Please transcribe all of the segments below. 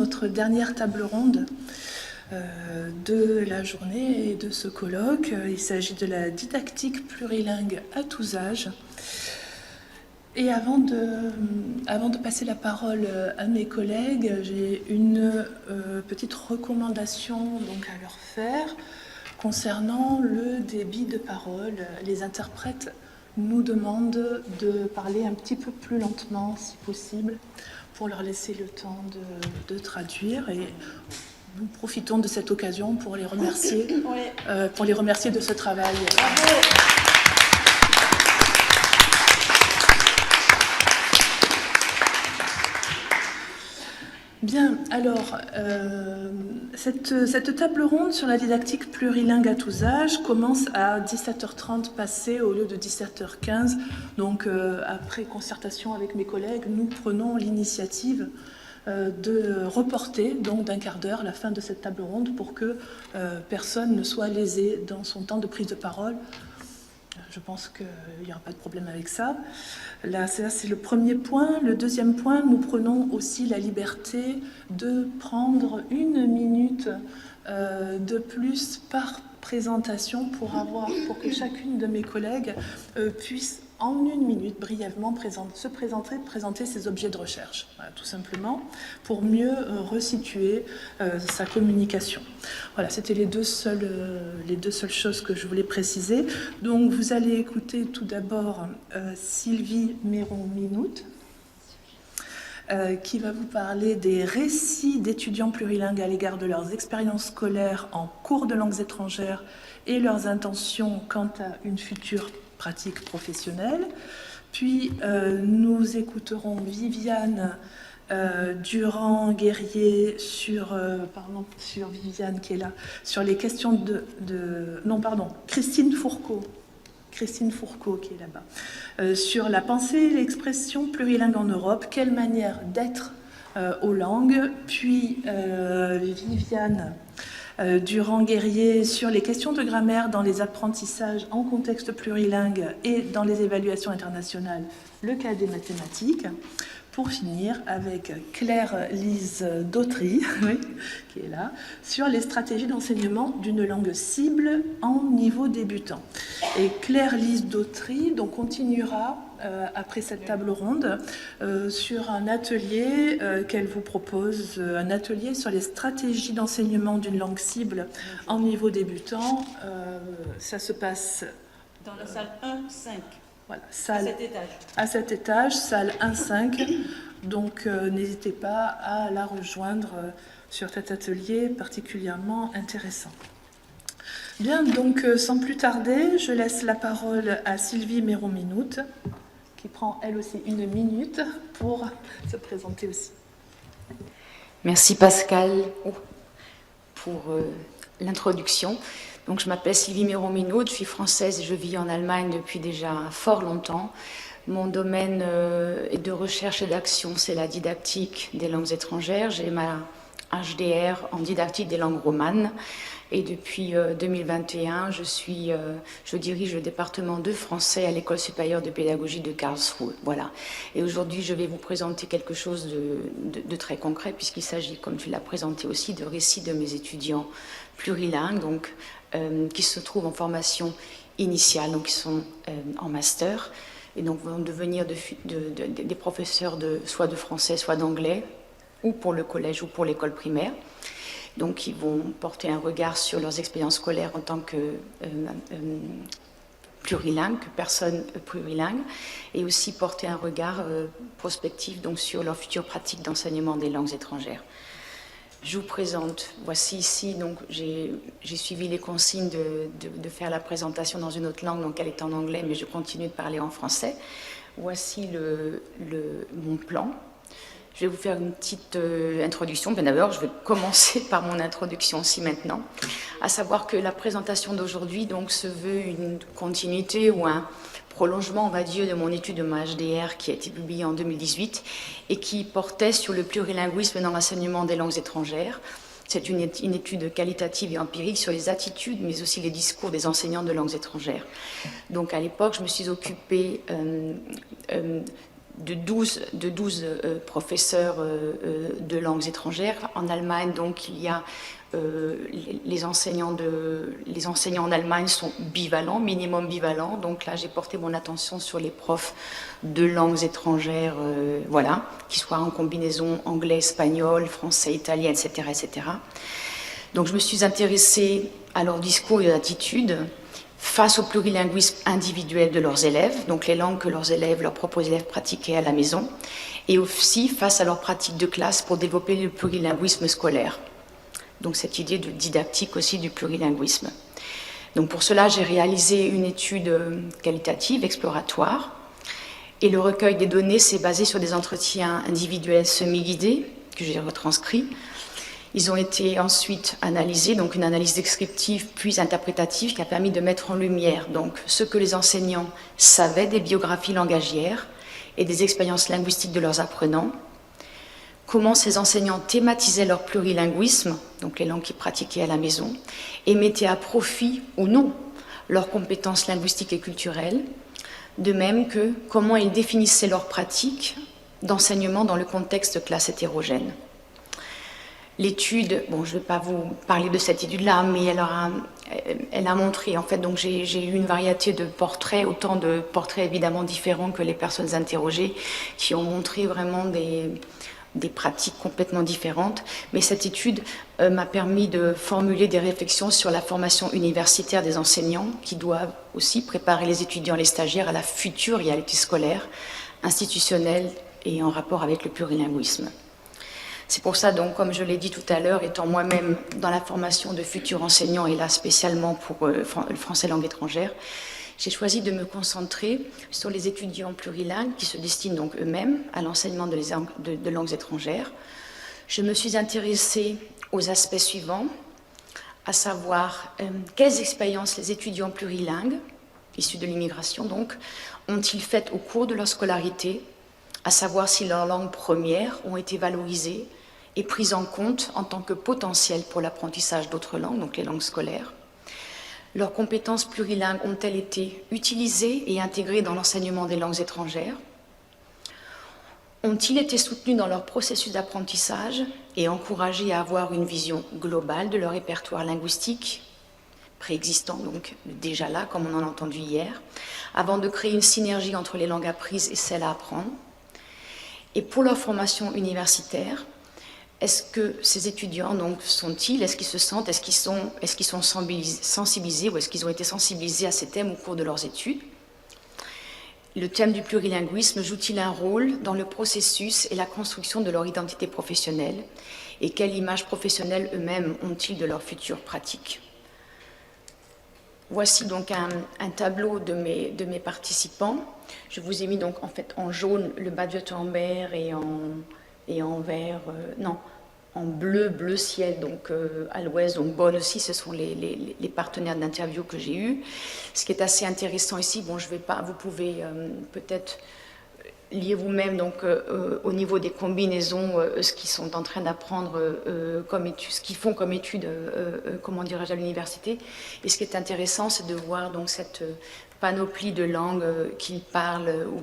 notre dernière table ronde de la journée et de ce colloque. Il s'agit de la didactique plurilingue à tous âges. Et avant de passer la parole à mes collègues, j'ai une petite recommandation donc à leur faire concernant le débit de parole. Les interprètes nous demandent de parler un petit peu plus lentement, si possible, pour leur laisser le temps de traduire. Et nous profitons de cette occasion pour les remercier, de ce travail. Bravo. Bien, alors, cette table ronde sur la didactique plurilingue à tous âges commence à 17h30 passé au lieu de 17h15. Donc, après concertation avec mes collègues, nous prenons l'initiative de reporter donc d'un quart d'heure la fin de cette table ronde pour que personne ne soit lésé dans son temps de prise de parole. Je pense qu'il n'y aura pas de problème avec ça. Là, c'est le premier point. Le deuxième point, nous prenons aussi la liberté de prendre 1 minute de plus par présentation pour que chacune de mes collègues puisse en 1 minute brièvement présenter ses objets de recherche, voilà, tout simplement, pour mieux resituer sa communication. Voilà, c'était les deux seules choses que je voulais préciser. Donc, vous allez écouter tout d'abord Sylvie Méron-Minout, qui va vous parler des récits d'étudiants plurilingues à l'égard de leurs expériences scolaires en cours de langues étrangères et leurs intentions quant à une future pratique professionnelle. Puis nous écouterons Viviane Durand-Guerrier sur Viviane qui est là, sur les questions Christine Fourcault qui est là-bas, sur la pensée et l'expression plurilingue en Europe, quelle manière d'être aux langues. Puis Viviane Durand-Guerrier sur les questions de grammaire dans les apprentissages en contexte plurilingue et dans les évaluations internationales, le cas des mathématiques. Pour finir avec Claire-Lise Dautry, qui est là, sur les stratégies d'enseignement d'une langue cible en niveau débutant. Et Claire-Lise Dautry donc, continuera après cette table ronde sur un atelier qu'elle vous propose, un atelier sur les stratégies d'enseignement d'une langue cible en niveau débutant. Ça se passe dans la salle 1-5. Voilà, à cet étage, salle 1-5. Donc, n'hésitez pas à la rejoindre sur cet atelier particulièrement intéressant. Bien, donc, sans plus tarder, je laisse la parole à Sylvie Méron-Minout, qui prend elle aussi 1 minute pour se présenter aussi. Merci Pascal pour l'introduction. Donc, je m'appelle Sylvie Méron-Minout, je suis française et je vis en Allemagne depuis déjà fort longtemps. Mon domaine de recherche et d'action, c'est la didactique des langues étrangères. J'ai ma HDR en didactique des langues romanes. Et depuis 2021, je dirige le département de français à l'École supérieure de pédagogie de Karlsruhe. Voilà. Et aujourd'hui, je vais vous présenter quelque chose de très concret, puisqu'il s'agit, comme tu l'as présenté aussi, de récits de mes étudiants plurilingues, donc, qui se trouvent en formation initiale, donc qui sont en master, et donc vont devenir des professeurs soit de français, soit d'anglais, ou pour le collège ou pour l'école primaire. Donc, ils vont porter un regard sur leurs expériences scolaires en tant que plurilingues, que personnes plurilingues, et aussi porter un regard prospectif donc, sur leur future pratique d'enseignement des langues étrangères. Je vous présente, voici ici, donc j'ai suivi les consignes de faire la présentation dans une autre langue, donc elle est en anglais, mais je continue de parler en français. Voici mon plan. Je vais vous faire une petite introduction. Bien d'abord, je vais commencer par mon introduction aussi maintenant, à savoir que la présentation d'aujourd'hui donc se veut une continuité ou un prolongement, on va dire, de mon étude de ma HDR qui a été publiée en 2018 et qui portait sur le plurilinguisme dans l'enseignement des langues étrangères. C'est une étude qualitative et empirique sur les attitudes, mais aussi les discours des enseignants de langues étrangères. Donc à l'époque, je me suis occupée 12 professeurs de langues étrangères. En Allemagne, donc, il y a les enseignants en Allemagne sont bivalents, minimum bivalents. Donc là, j'ai porté mon attention sur les profs de langues étrangères, voilà, qui soient en combinaison anglais, espagnol, français, italien, etc., etc. Donc je me suis intéressée à leur discours et à l'attitude face au plurilinguisme individuel de leurs élèves, donc les langues que leurs propres élèves pratiquaient à la maison, et aussi face à leur pratique de classe pour développer le plurilinguisme scolaire. Donc cette idée de didactique aussi du plurilinguisme. Donc pour cela, j'ai réalisé une étude qualitative, exploratoire, et le recueil des données s'est basé sur des entretiens individuels semi-guidés que j'ai retranscrits. Ils ont été ensuite analysés, donc une analyse descriptive puis interprétative qui a permis de mettre en lumière donc ce que les enseignants savaient des biographies langagières et des expériences linguistiques de leurs apprenants, comment ces enseignants thématisaient leur plurilinguisme, donc les langues qu'ils pratiquaient à la maison, et mettaient à profit ou non leurs compétences linguistiques et culturelles, de même que comment ils définissaient leurs pratiques d'enseignement dans le contexte de classe hétérogène. L'étude, bon, je ne vais pas vous parler de cette étude-là, mais elle a montré, en fait, donc j'ai eu une variété de portraits, autant de portraits évidemment différents que les personnes interrogées, qui ont montré vraiment des pratiques complètement différentes. Mais cette étude m'a permis de formuler des réflexions sur la formation universitaire des enseignants, qui doivent aussi préparer les étudiants et les stagiaires à la future réalité scolaire, institutionnelle et en rapport avec le plurilinguisme. C'est pour ça, donc, comme je l'ai dit tout à l'heure, étant moi-même dans la formation de futurs enseignants, et là spécialement pour le français langue étrangère, j'ai choisi de me concentrer sur les étudiants plurilingues qui se destinent donc eux-mêmes à l'enseignement de langues étrangères. Je me suis intéressée aux aspects suivants, à savoir quelles expériences les étudiants plurilingues, issus de l'immigration donc, ont-ils faites au cours de leur scolarité, à savoir si leurs langues premières ont été valorisées et prises en compte en tant que potentiel pour l'apprentissage d'autres langues, donc les langues scolaires. Leurs compétences plurilingues ont-elles été utilisées et intégrées dans l'enseignement des langues étrangères? Ont-ils été soutenus dans leur processus d'apprentissage et encouragés à avoir une vision globale de leur répertoire linguistique, préexistant donc déjà là, comme on en a entendu hier, avant de créer une synergie entre les langues apprises et celles à apprendre? Et pour leur formation universitaire, est-ce que ces étudiants donc sont-ils, est-ce qu'ils se sentent, est-ce qu'ils sont sensibilisés ou est-ce qu'ils ont été sensibilisés à ces thèmes au cours de leurs études? Le thème du plurilinguisme joue-t-il un rôle dans le processus et la construction de leur identité professionnelle? Et quelle image professionnelle eux-mêmes ont-ils de leur future pratique? Voici donc un tableau de mes participants. Je vous ai mis donc en fait en jaune le Badge-Wurtemberg et en vert, en bleu ciel, donc à l'ouest, donc Bonn aussi, ce sont les partenaires d'interview que j'ai eus. Ce qui est assez intéressant ici, bon, je vais pas, vous pouvez peut-être lire vous-même donc au niveau des combinaisons ce qu'ils sont en train d'apprendre comme études, ce qu'ils font comme études, comment dirais-je, à l'université. Et ce qui est intéressant, c'est de voir donc cette panoplie de langues qu'ils parlent ou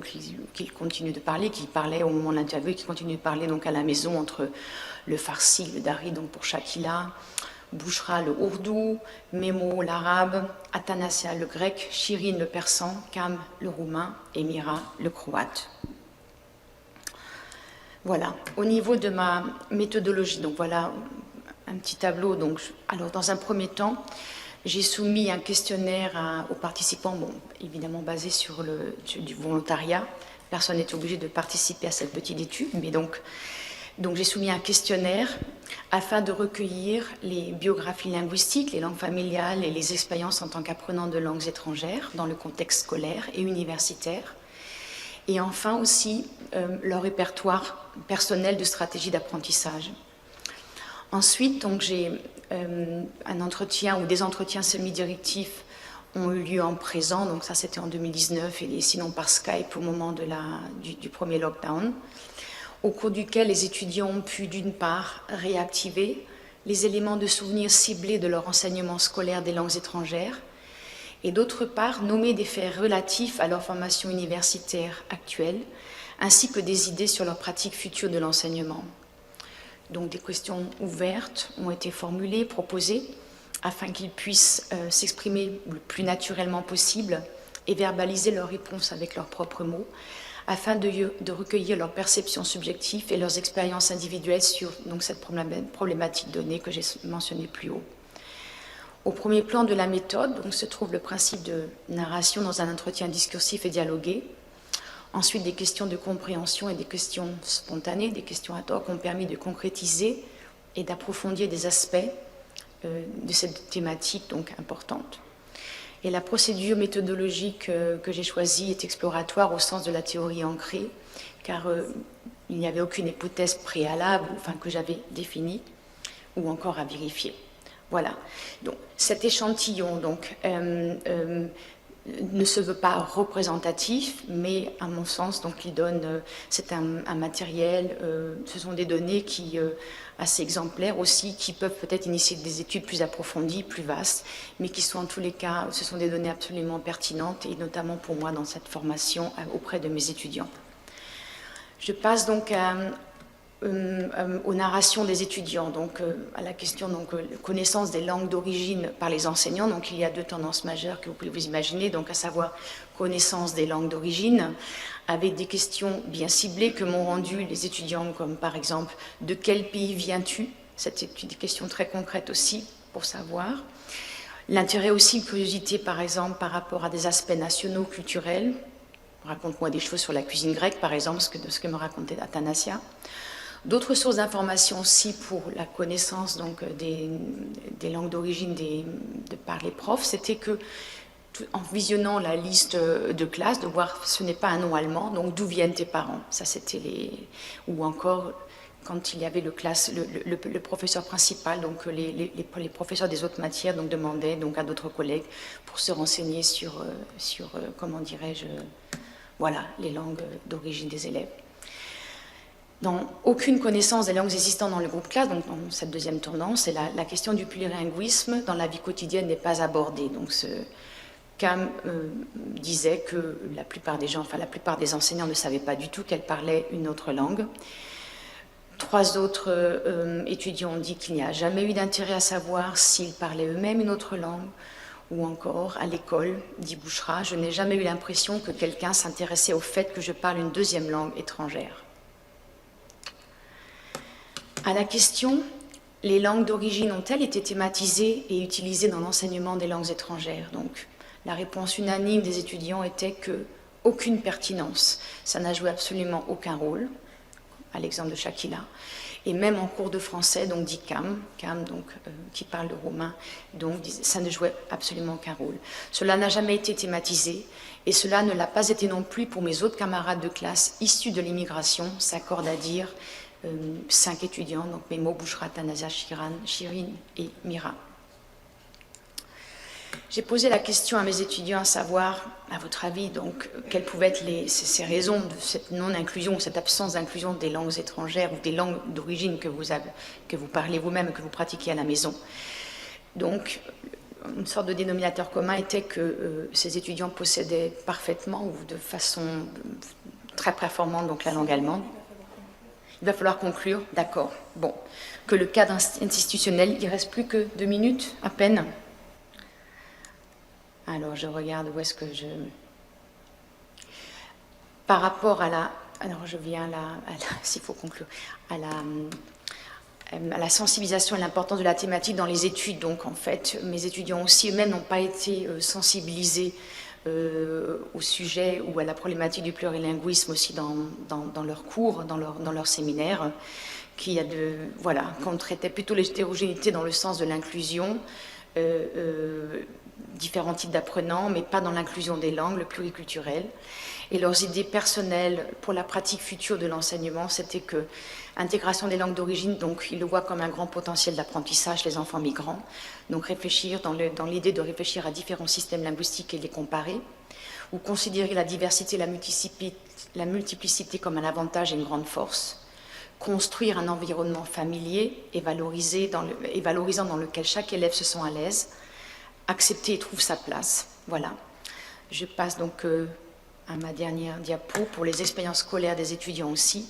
qu'ils continuent de parler, qu'ils parlaient au moment de l'interview et qu'ils continuent de parler donc à la maison, entre le farsi, le dari donc pour Shakila, Bouchra le ourdou, Memo l'arabe, Atanassia le grec, Shirin le persan, Kam le roumain et Mira le croate. Voilà, au niveau de ma méthodologie, donc voilà un petit tableau. Donc, alors dans un premier temps, j'ai soumis un questionnaire aux participants, bon, évidemment basé sur du volontariat. Personne n'est obligé de participer à cette petite étude, mais donc j'ai soumis un questionnaire afin de recueillir les biographies linguistiques, les langues familiales et les expériences en tant qu'apprenant de langues étrangères dans le contexte scolaire et universitaire. Et enfin aussi leur répertoire personnel de stratégie d'apprentissage. Ensuite, donc j'ai un entretien ou des entretiens semi-directifs ont eu lieu en présent, donc ça c'était en 2019 et sinon par Skype au moment du premier lockdown, au cours duquel les étudiants ont pu d'une part réactiver les éléments de souvenirs ciblés de leur enseignement scolaire des langues étrangères et d'autre part nommer des faits relatifs à leur formation universitaire actuelle ainsi que des idées sur leur pratique future de l'enseignement. Donc des questions ouvertes ont été formulées, proposées, afin qu'ils puissent s'exprimer le plus naturellement possible et verbaliser leurs réponses avec leurs propres mots, afin de recueillir leurs perceptions subjectives et leurs expériences individuelles sur donc, cette problématique donnée que j'ai mentionnée plus haut. Au premier plan de la méthode donc, se trouve le principe de narration dans un entretien discursif et dialogué. Ensuite, des questions de compréhension et des questions spontanées, des questions ad hoc ont permis de concrétiser et d'approfondir des aspects de cette thématique donc importante. Et la procédure méthodologique que j'ai choisie est exploratoire au sens de la théorie ancrée, car il n'y avait aucune hypothèse préalable, enfin que j'avais définie, ou encore à vérifier. Voilà. Donc, cet échantillon donc, ne se veut pas représentatif, mais à mon sens, donc, il donne, c'est un matériel, ce sont des données qui, assez exemplaires aussi, qui peuvent peut-être initier des études plus approfondies, plus vastes, mais qui sont en tous les cas, ce sont des données absolument pertinentes, et notamment pour moi dans cette formation auprès de mes étudiants. Je passe donc aux narrations des étudiants, donc à la question donc connaissance des langues d'origine par les enseignants. Donc il y a deux tendances majeures que vous pouvez vous imaginer, donc à savoir connaissance des langues d'origine, avec des questions bien ciblées que m'ont rendues les étudiants, comme par exemple de quel pays viens-tu? C'était une question très concrète aussi pour savoir. L'intérêt aussi, une curiosité par exemple par rapport à des aspects nationaux, culturels. Raconte-moi des choses sur la cuisine grecque par exemple, de ce que me racontait Athanasia. D'autres sources d'informations aussi pour la connaissance donc, des langues d'origine par les profs, c'était que en visionnant la liste de classe, de voir ce n'est pas un nom allemand, donc d'où viennent tes parents? Ça c'était ou encore quand il y avait le professeur principal, donc les professeurs des autres matières donc demandaient donc à d'autres collègues pour se renseigner sur comment dirais-je, voilà, les langues d'origine des élèves. Dans aucune connaissance des langues existantes dans le groupe classe, donc dans cette deuxième tendance, et la question du plurilinguisme dans la vie quotidienne n'est pas abordée. Donc Cam disait que la plupart des gens, enfin la plupart des enseignants ne savaient pas du tout qu'elle parlait une autre langue. 3 autres étudiants ont dit qu'il n'y a jamais eu d'intérêt à savoir s'ils parlaient eux-mêmes une autre langue, ou encore à l'école, dit Bouchra, je n'ai jamais eu l'impression que quelqu'un s'intéressait au fait que je parle une deuxième langue étrangère. À la question, les langues d'origine ont-elles été thématisées et utilisées dans l'enseignement des langues étrangères? Donc, la réponse unanime des étudiants était que aucune pertinence, ça n'a joué absolument aucun rôle, à l'exemple de Shakila. Et même en cours de français, donc dit Cam donc, qui parle le roumain, donc ça ne jouait absolument aucun rôle. Cela n'a jamais été thématisé, et cela ne l'a pas été non plus pour mes autres camarades de classe issus de l'immigration, s'accorde à dire 5 étudiants, donc Memo, Bouchra, Athanasia, Shirin et Mira. J'ai posé la question à mes étudiants à savoir, à votre avis, donc, quelles pouvaient être ces raisons de cette non-inclusion, cette absence d'inclusion des langues étrangères ou des langues d'origine que vous parlez vous-même, que vous pratiquez à la maison. Donc, une sorte de dénominateur commun était que ces étudiants possédaient parfaitement ou de façon très performante donc, la langue allemande. Il va falloir conclure, d'accord. Bon, que le cadre institutionnel, il ne reste plus que 2 minutes à peine. Alors, je regarde où est-ce que je... Par rapport à la... Alors, je viens s'il faut conclure, à la sensibilisation et l'importance de la thématique dans les études. Donc, en fait, mes étudiants aussi eux-mêmes n'ont pas été sensibilisés au sujet ou à la problématique du plurilinguisme aussi dans leurs cours, dans leur séminaire, qu'on traitait plutôt l'hétérogénéité dans le sens de l'inclusion, différents types d'apprenants, mais pas dans l'inclusion des langues, le pluriculturel. Et leurs idées personnelles pour la pratique future de l'enseignement, c'était que intégration des langues d'origine, donc ils le voient comme un grand potentiel d'apprentissage, les enfants migrants. Donc réfléchir dans l'idée de réfléchir à différents systèmes linguistiques et les comparer, ou considérer la diversité, la multiplicité comme un avantage et une grande force, construire un environnement familier et valorisant dans lequel chaque élève se sent à l'aise, accepter et trouve sa place. Voilà. Je passe donc à ma dernière diapo pour les expériences scolaires des étudiants aussi.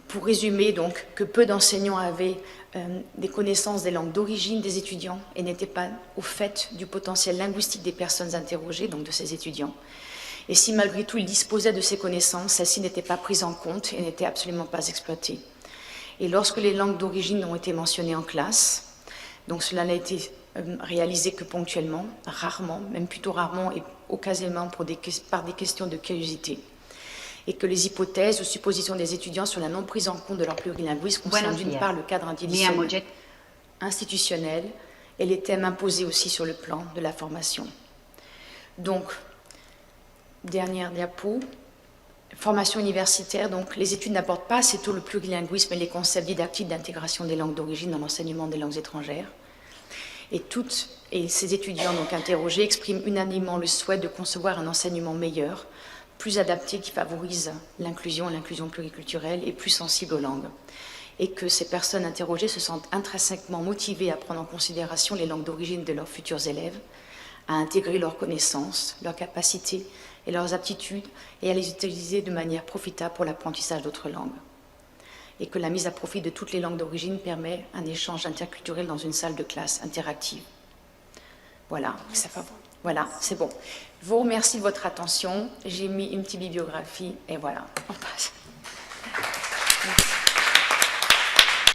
Pour résumer, donc, que peu d'enseignants avaient des connaissances des langues d'origine des étudiants et n'étaient pas au fait du potentiel linguistique des personnes interrogées, donc de ces étudiants. Et si malgré tout ils disposaient de ces connaissances, celles-ci n'étaient pas prises en compte et n'étaient absolument pas exploitées. Et lorsque les langues d'origine ont été mentionnées en classe, donc cela n'a été réalisé que ponctuellement, rarement, même plutôt rarement et occasionnellement par des questions de curiosité. Et que les hypothèses ou suppositions des étudiants sur la non prise en compte de leur plurilinguisme concernent d'une part le cadre institutionnel et les thèmes imposés aussi sur le plan de la formation. Donc, dernière diapo, formation universitaire, donc les études n'abordent pas assez tôt le plurilinguisme et les concepts didactiques d'intégration des langues d'origine dans l'enseignement des langues étrangères. Et ces étudiants donc interrogés expriment unanimement le souhait de concevoir un enseignement meilleur, plus adapté, qui favorise l'inclusion pluriculturelle et plus sensible aux langues. Et que ces personnes interrogées se sentent intrinsèquement motivées à prendre en considération les langues d'origine de leurs futurs élèves, à intégrer leurs connaissances, leurs capacités et leurs aptitudes et à les utiliser de manière profitable pour l'apprentissage d'autres langues. Et que la mise à profit de toutes les langues d'origine permet un échange interculturel dans une salle de classe interactive. Voilà, c'est bon. Je vous remercie de votre attention. J'ai mis une petite bibliographie et voilà.